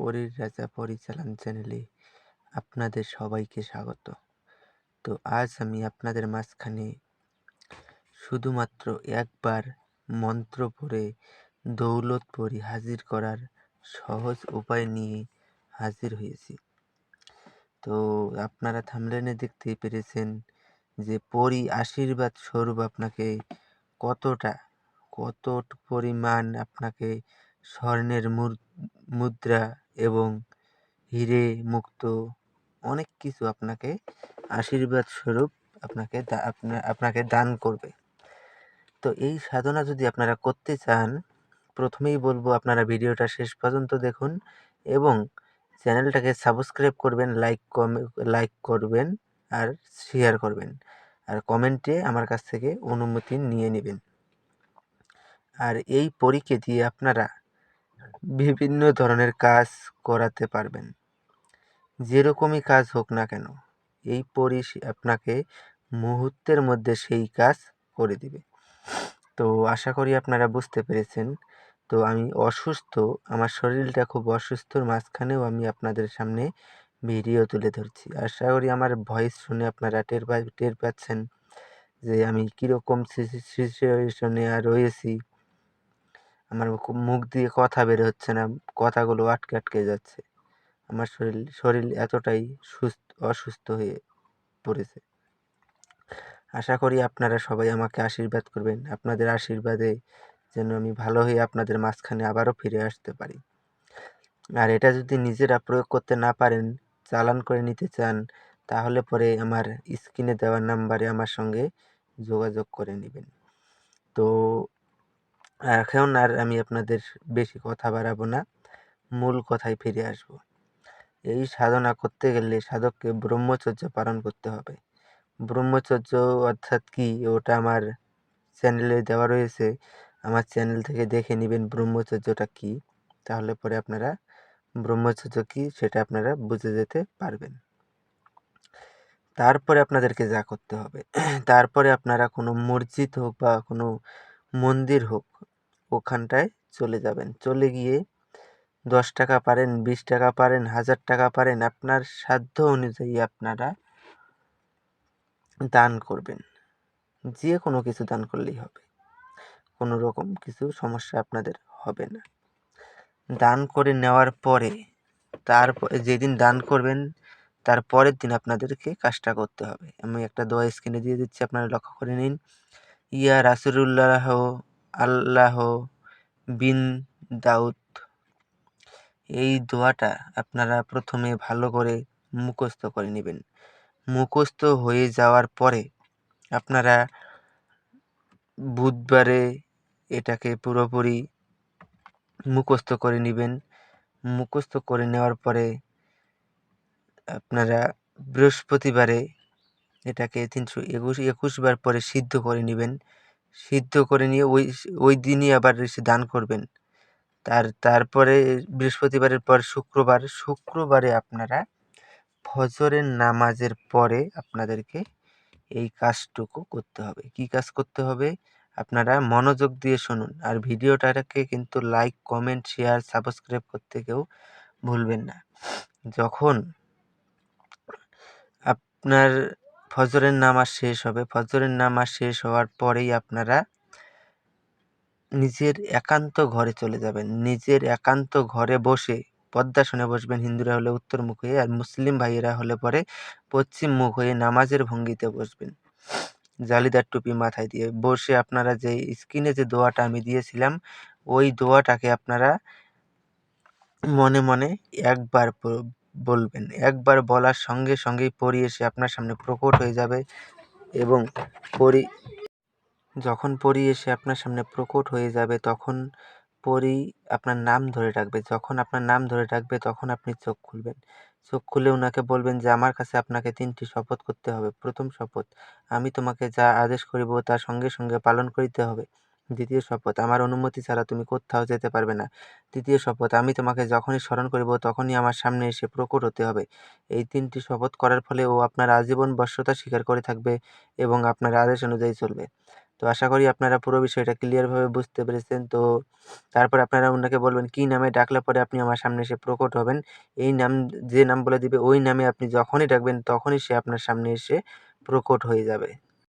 পরীর রাজা পরিচালন চ্যানেলে আপনাদের সবাইকে স্বাগত। তো আজ আমি আপনাদের মাঝখানে শুধুমাত্র একবার মন্ত্র পড়ে দৌলত পরী হাজির করার সহজ উপায় নিয়ে হাজির হয়েছি। তো আপনারা থাম্বনেলে দেখতেই পেরেছেন যে পরী আশীর্বাদ স্বরূপ আপনাকে কত পরিমাণ আপনাকে স্বর্ণের মুদ্রা এবং হিরে মুক্ত অনেক কিছু আপনাকে আশীর্বাদ স্বরূপ আপনাকে দান করবে। তো এই সাধনা যদি আপনারা করতে চান, প্রথমেই বলবো আপনারা ভিডিওটা শেষ পর্যন্ত দেখুন এবং চ্যানেলটাকে সাবস্ক্রাইব করবেন, লাইক করবেন আর শেয়ার করবেন, আর কমেন্টে আমার কাছ থেকে অনুমতি নিয়ে নেবেন। আর এই পরীকে দিয়ে আপনারা বিভিন্ন ধরনের কাজ করাতে পারবেন, যেরকমই কাজ হোক না কেন এই পরী আপনাকে মুহূর্তের মধ্যে সেই কাজ করে দিবে। তো আশা করি আপনারা বুঝতে পেরেছেন। তো আমি অসুস্থ, আমার শরীরটা খুব অসুস্থর মাঝখানেও আমি আপনাদের সামনে ভিডিও তুলে ধরছি। আশা করি আমার ভয়েস শুনে আপনারা টের পাচ্ছেন যে আমি কীরকম সিচুয়েশনে রয়েছি। আমার মুখ দিয়ে কথা বের হচ্ছে না, কথাগুলো আটকে যাচ্ছে। আমার শরীর এতটাই অসুস্থ হয়ে পড়েছে। আশা করি আপনারা সবাই আমাকে আশীর্বাদ করবেন। আপনাদের আশীর্বাদে যেন আমি ভালো হয়ে আপনাদের মাঝখানে আবারও ফিরে আসতে পারি। আর এটা যদি নিজেরা প্রয়োগ করতে না পারেন, চালান করে নিতে চান, তাহলে পরে আমার স্ক্রিনে দেওয়া নাম্বারে আমার সঙ্গে যোগাযোগ করে নেবেন। তো এখন আর আমি আপনাদের বেশি কথা বাড়াবো না, মূল কথায় ফিরে আসব। এই সাধনা করতে গেলে সাধককে ব্রহ্মচর্য পালন করতে হবে। ব্রহ্মচর্য অর্থাৎ কি, ওটা আমার চ্যানেলে দেওয়া রয়েছে, আমার চ্যানেল থেকে দেখে নেবেন ব্রহ্মচর্যটা কি। তাহলে পরে আপনারা ব্রহ্মচর্য কি সেটা আপনারা বুঝে যেতে পারবেন। তারপরে আপনাদেরকে যা করতে হবে, তারপরে আপনারা কোনো মসজিদ হোক বা কোনো মন্দির হোক, ওখানটায় চলে যাবেন। চলে গিয়ে 10 টাকা পারেন, 20 টাকা পারেন, 1000 টাকা পারেন, আপনার সাধ্য অনুযায়ী আপনারা দান করবেন। যে কোনো কিছু দান করলেই হবে, কোনো রকম কিছু সমস্যা আপনাদের হবে না। দান করে নেওয়ার পরে তারপরে যেদিন দান করবেন তার পরের দিন আপনাদেরকে কাজটা করতে হবে। আমি একটা দোয়া স্ক্রিনে দিয়ে দিচ্ছি, আপনারা লক্ষ্য করে নিন। ইয়া রাসূলুল্লাহ আল্লাহ বিন দাউদ, এই দোয়াটা আপনারা প্রথমে ভালো করে মুখস্থ করে নেবেন। মুখস্থ হয়ে যাওয়ার পরে আপনারা বুধবারে এটাকে পুরোপুরি মুখস্থ করে নেবেন। মুখস্থ করে নেওয়ার পরে আপনারা বৃহস্পতিবারে এটাকে 321 বার পরে সিদ্ধ করে নেবেন। সিদ্ধ করে নিয়ে ওই দিনই আবার এসে দান করবেন। তারপরে বৃহস্পতিবারের পর শুক্রবারে আপনারা ফজরের নামাজের পরে আপনাদেরকে এই কাজটুকু করতে হবে। কি কাজ করতে হবে আপনারা মনোযোগ দিয়ে শুনুন, আর ভিডিওটাকে কিন্তু লাইক, কমেন্ট, শেয়ার, সাবস্ক্রাইব করতে কেউ ভুলবেন না। যখন আপনার ফজরের নামাজ শেষ হবে, ফজরের নামাজ শেষ হওয়ার পরেই আপনারা নিজের একান্ত ঘরে চলে যাবেন। নিজের একান্ত ঘরে বসে পদ্মাসনে বসবেন। হিন্দুরা হলে উত্তর মুখ হয়ে, আর মুসলিম ভাইয়েরা হলে পরে পশ্চিম মুখ হয়ে নামাজের ভঙ্গিতে বসবেন, জালিদার টুপি মাথায় দিয়ে বসে আপনারা যে স্ক্রিনে যে দোয়াটা আমি দিয়েছিলাম, ওই দোয়াটাকে আপনারা মনে মনে একবার বলবেন। একবার বলার সঙ্গে সঙ্গেই পরী এসে আপনার সামনে প্রকট হয়ে যাবে এবং যখন পরী এসে আপনার সামনে প্রকট হয়ে যাবে তখন পরী আপনার নাম ধরে ডাকবে। যখন আপনার নাম ধরে ডাকবে তখন আপনি চোখ খুলবেন। চোখ খুলে ওনাকে বলবেন যে আমার কাছে আপনাকে 3টি শপথ করতে হবে। প্রথম শপথ, আমি তোমাকে যা আদেশ করিব তা সঙ্গে সঙ্গে পালন করিতে হবে। দ্বিতীয় শপথ, আমার অনুমতি ছাড়া তুমি কোথাও যেতে পারবে না। তৃতীয় শপথ, আমি তোমাকে যখনই স্মরণ করিব তখনই আমার সামনে এসে প্রকট হতে হবে। এই 3টি শপথ করার ফলে ও আপনার আজীবন বশ্যতা স্বীকার করে থাকবে এবং আপনার আদেশ অনুযায়ী চলবে। তো আশা করি আপনারা পুরো বিষয়টা ক্লিয়ারভাবে বুঝতে পেরেছেন। তো তারপর আপনারা ওনাকে বলবেন কি নামে ডাকলে পরে আপনি আমার সামনে এসে প্রকট হবেন। এই নাম যে নাম বলে দিবে ওই নামে আপনি যখনই ডাকবেন তখনই সে আপনার সামনে এসে প্রকট হয়ে যাবে।